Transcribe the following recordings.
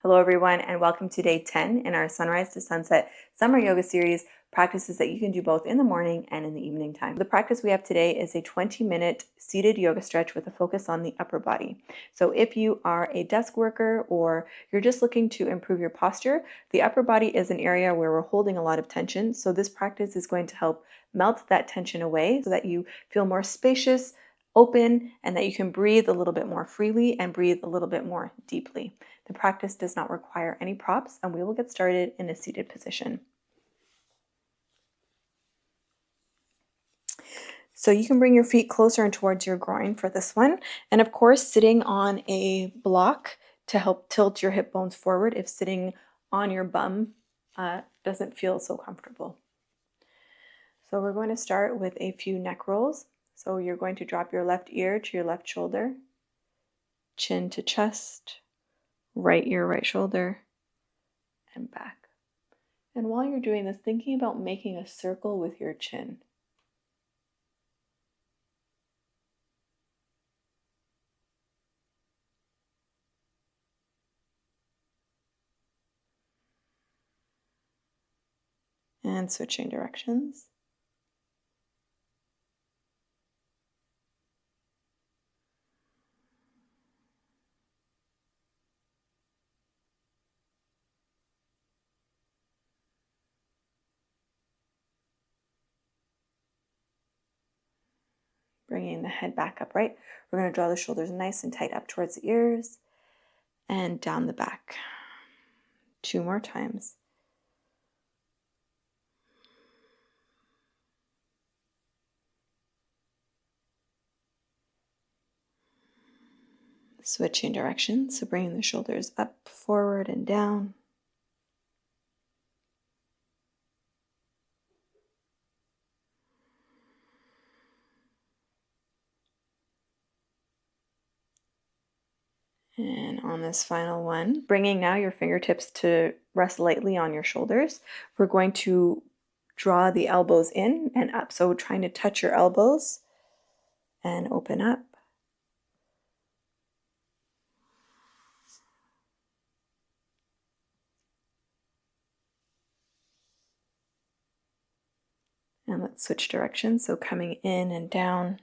Hello, everyone, and welcome to day 10 in our Sunrise to Sunset Summer Yoga Series, practices that you can do both in the morning and in the evening time. The practice we have today is a 20-minute seated yoga stretch with a focus on the upper body. So if you are a desk worker or you're just looking to improve your posture, the upper body is an area where we're holding a lot of tension. So this practice is going to help melt that tension away so that you feel more spacious, open, and that you can breathe a little bit more freely and breathe a little bit more deeply. The practice does not require any props, and we will get started in a seated position. So you can bring your feet closer and towards your groin for this one. And of course, sitting on a block to help tilt your hip bones forward if sitting on your bum doesn't feel so comfortable. So we're going to start with a few neck rolls. So you're going to drop your left ear to your left shoulder, chin to chest, right ear, right shoulder, and back. And while you're doing this, thinking about making a circle with your chin. And switching directions. Bringing the head back upright. We're going to draw the shoulders nice and tight up towards the ears and down the back. 2 more times. Switching directions, so bringing the shoulders up, forward, and down. And on this final one, bringing now your fingertips to rest lightly on your shoulders, we're going to draw the elbows in and up. So trying to touch your elbows and open up. And let's switch directions. So coming in and down.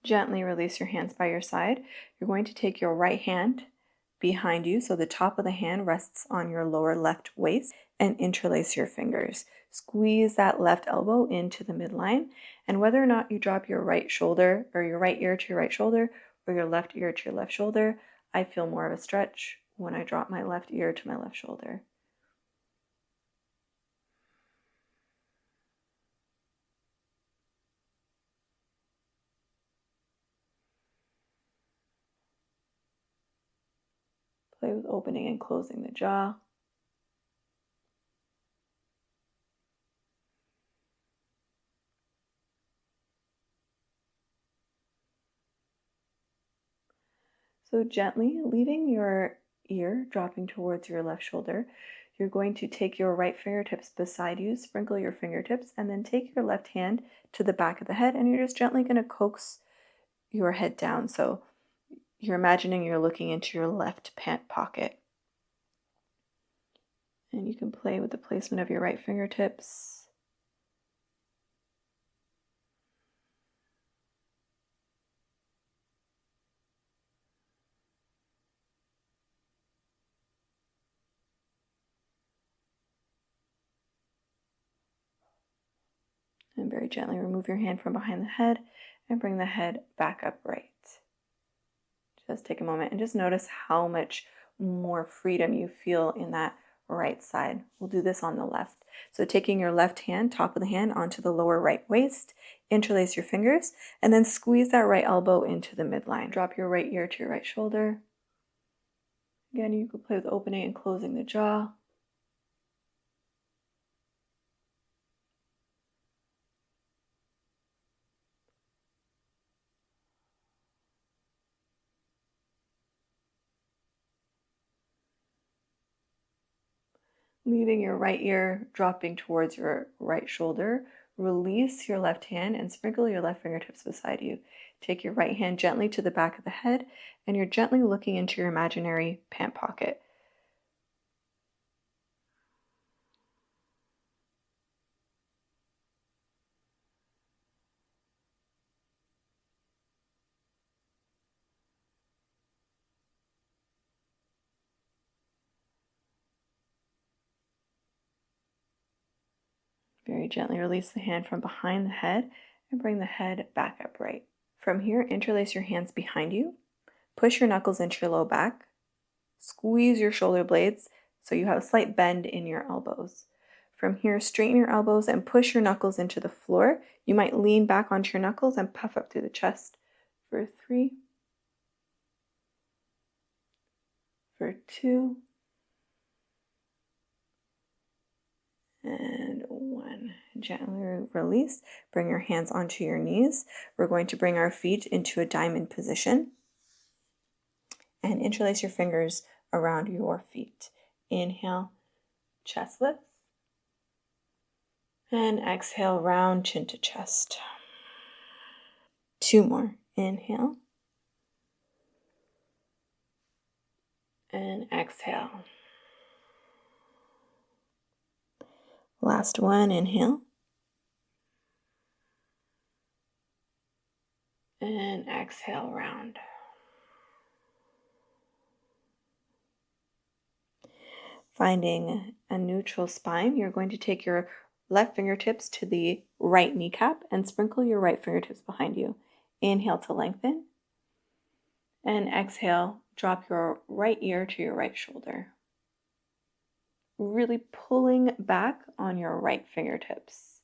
Gently release your hands by your side. You're going to take your right hand behind you, so the top of the hand rests on your lower left waist, and interlace your fingers. Squeeze that left elbow into the midline, and whether or not you drop your right shoulder or your right ear to your right shoulder or your left ear to your left shoulder, I feel more of a stretch when I drop my left ear to my left shoulder. Play with opening and closing the jaw. So gently leaving your ear dropping towards your left shoulder, you're going to take your right fingertips beside you, sprinkle your fingertips, and then take your left hand to the back of the head, and you're just gently going to coax your head down. So you're imagining you're looking into your left pant pocket. And you can play with the placement of your right fingertips. And very gently remove your hand from behind the head and bring the head back upright. Just take a moment and just notice how much more freedom you feel in that right side. We'll do this on the left. So taking your left hand, top of the hand, onto the lower right waist, interlace your fingers, and then squeeze that right elbow into the midline. Drop your right ear to your right shoulder. Again, you could play with opening and closing the jaw. Leaving your right ear dropping towards your right shoulder. Release your left hand and sprinkle your left fingertips beside you. Take your right hand gently to the back of the head, and you're gently looking into your imaginary pant pocket. Very gently release the hand from behind the head and bring the head back upright. From here, interlace your hands behind you. Push your knuckles into your low back. Squeeze your shoulder blades so you have a slight bend in your elbows. From here, straighten your elbows and push your knuckles into the floor. You might lean back onto your knuckles and puff up through the chest for 3, for 2, and 1. Gently release. Bring your hands onto your knees. We're going to bring our feet into a diamond position and interlace your fingers around your feet. Inhale, chest lift. And exhale, round chin to chest. 2 more. Inhale. And exhale. Last one, inhale. And exhale, round. Finding a neutral spine, you're going to take your left fingertips to the right kneecap and sprinkle your right fingertips behind you. Inhale to lengthen. And exhale, drop your right ear to your right shoulder. Really pulling back on your right fingertips.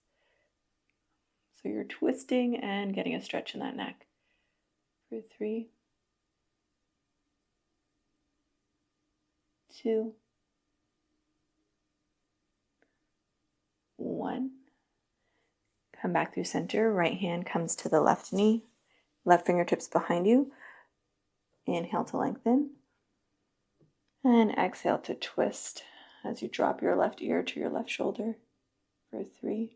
So you're twisting and getting a stretch in that neck. For 3, 2, 1. Come back through center. Right hand comes to the left knee. Left fingertips behind you. Inhale to lengthen. And exhale to twist as you drop your left ear to your left shoulder. For 3, 2.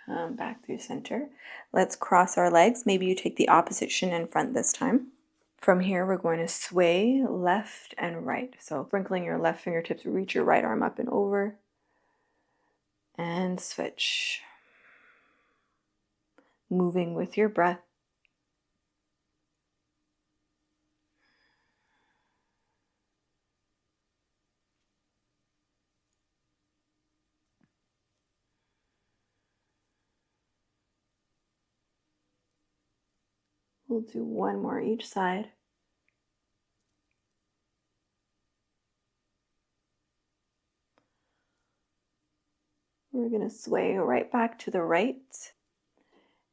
Come back through center. Let's cross our legs. Maybe you take the opposite shin in front this time. From here, we're going to sway left and right. So sprinkling your left fingertips, reach your right arm up and over. And switch. Moving with your breath. We'll do one more each side. We're going to sway right back to the right.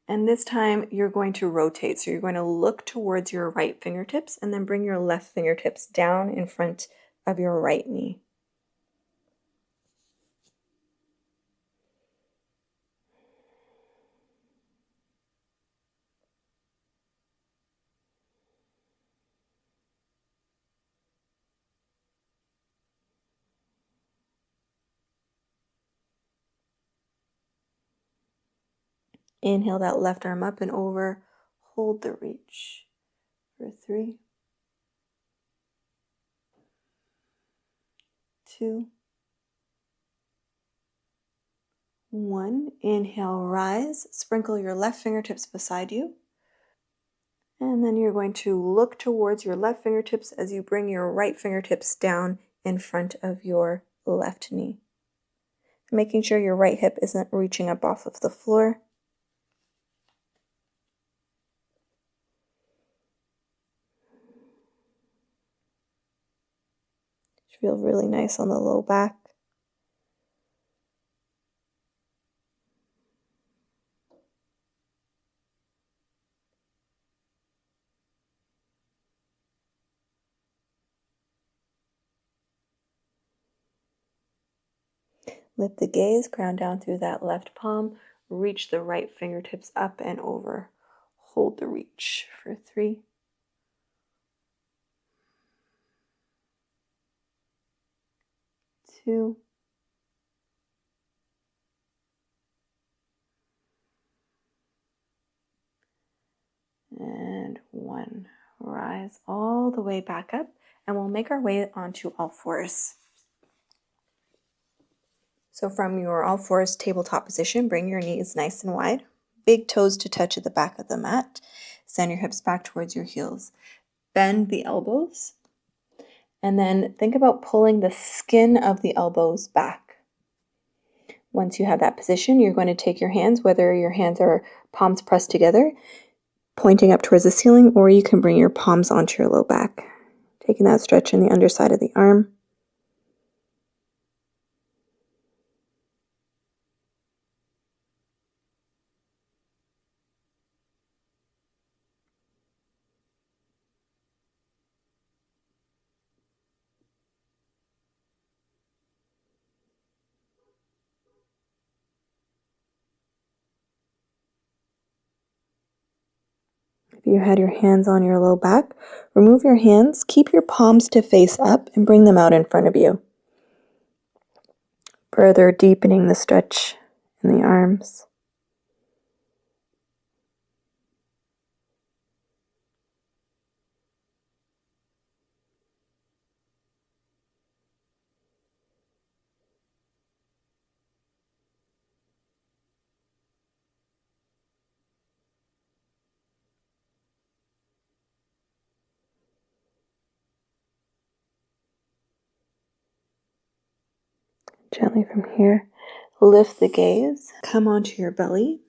And this time you're going to rotate. So you're going to look towards your right fingertips and then bring your left fingertips down in front of your right knee. Inhale that left arm up and over. Hold the reach for 3, 2, 1. Inhale, rise. Sprinkle your left fingertips beside you. And then you're going to look towards your left fingertips as you bring your right fingertips down in front of your left knee. Making sure your right hip isn't reaching up off of the floor. Feel really nice on the low back. Lift the gaze, ground down through that left palm, reach the right fingertips up and over. Hold the reach for 3, 2, and 1. Rise all the way back up, and we'll make our way onto all fours. So from your all fours tabletop position, bring your knees nice and wide, big toes to touch at the back of the mat. Send your hips back towards your heels. Bend the elbows, and then think about pulling the skin of the elbows back. Once you have that position, you're going to take your hands, whether your hands are palms pressed together, pointing up towards the ceiling, or you can bring your palms onto your low back. Taking that stretch in the underside of the arm. If you had your hands on your low back, remove your hands, keep your palms to face up, and bring them out in front of you. Further deepening the stretch in the arms. Gently from here, lift the gaze, come onto your belly.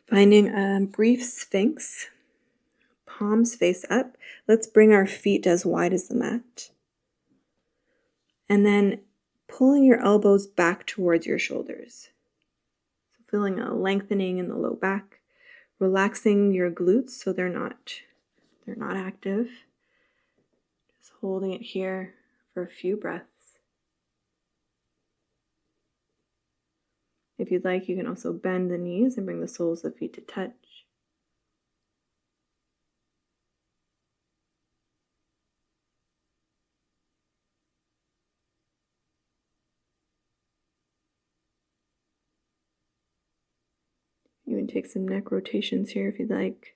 Finding a brief sphinx, palms face up. Let's bring our feet as wide as the mat. And then pulling your elbows back towards your shoulders. So feeling a lengthening in the low back, relaxing your glutes so they're not active. Just holding it here for a few breaths. If you'd like, you can also bend the knees and bring the soles of the feet to touch. You can take some neck rotations here if you'd like.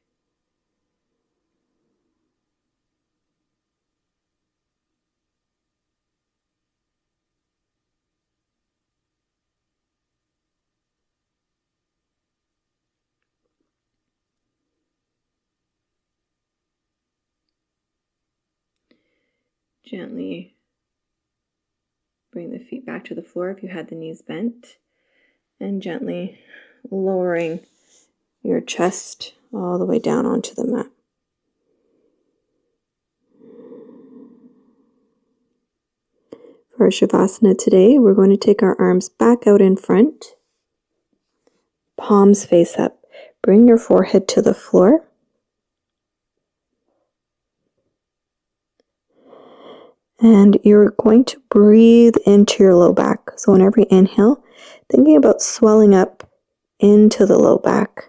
Gently bring the feet back to the floor if you had the knees bent, and gently lowering your chest all the way down onto the mat. For Shavasana today, we're going to take our arms back out in front, palms face up. Bring your forehead to the floor. And you're going to breathe into your low back. So on every inhale, thinking about swelling up into the low back.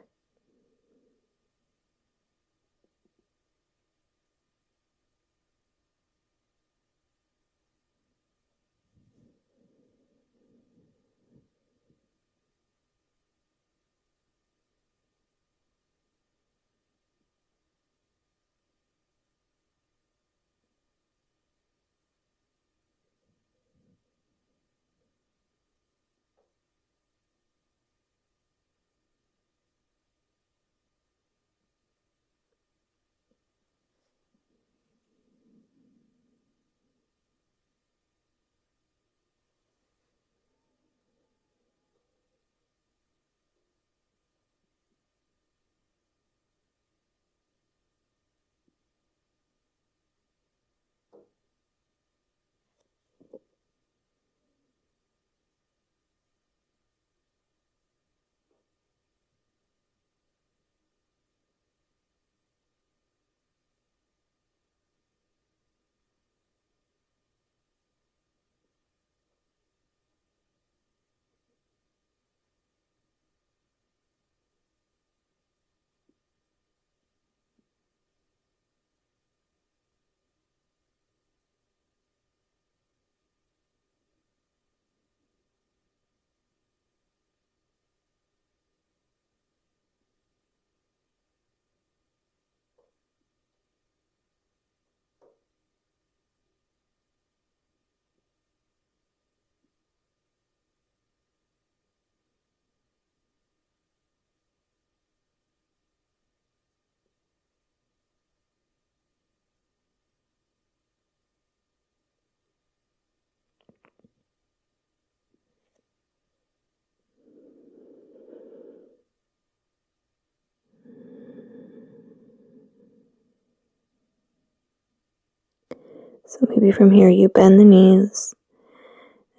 So maybe from here you bend the knees,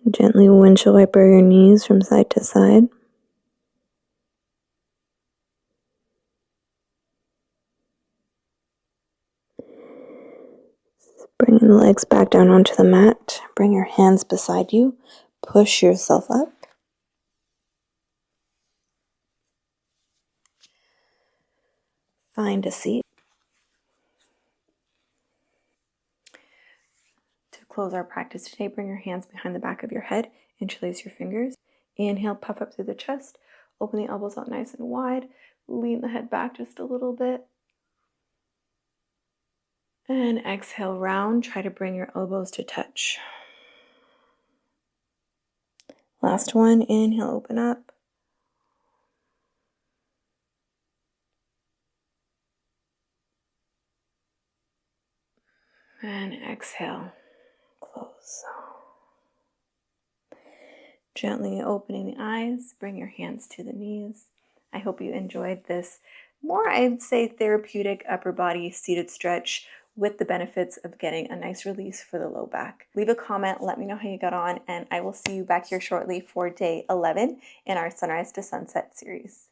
and gently windshield wiper your knees from side to side. Bringing the legs back down onto the mat. Bring your hands beside you. Push yourself up. Find a seat. To close our practice today, bring your hands behind the back of your head. Interlace your fingers. Inhale, puff up through the chest. Open the elbows out nice and wide. Lean the head back just a little bit. And exhale, round. Try to bring your elbows to touch. Last one. Inhale, open up. And exhale, close. Gently opening the eyes, bring your hands to the knees. I hope you enjoyed this more, I'd say, therapeutic upper body seated stretch with the benefits of getting a nice release for the low back. Leave a comment, let me know how you got on, and I will see you back here shortly for day 11 in our Sunrise to Sunset series.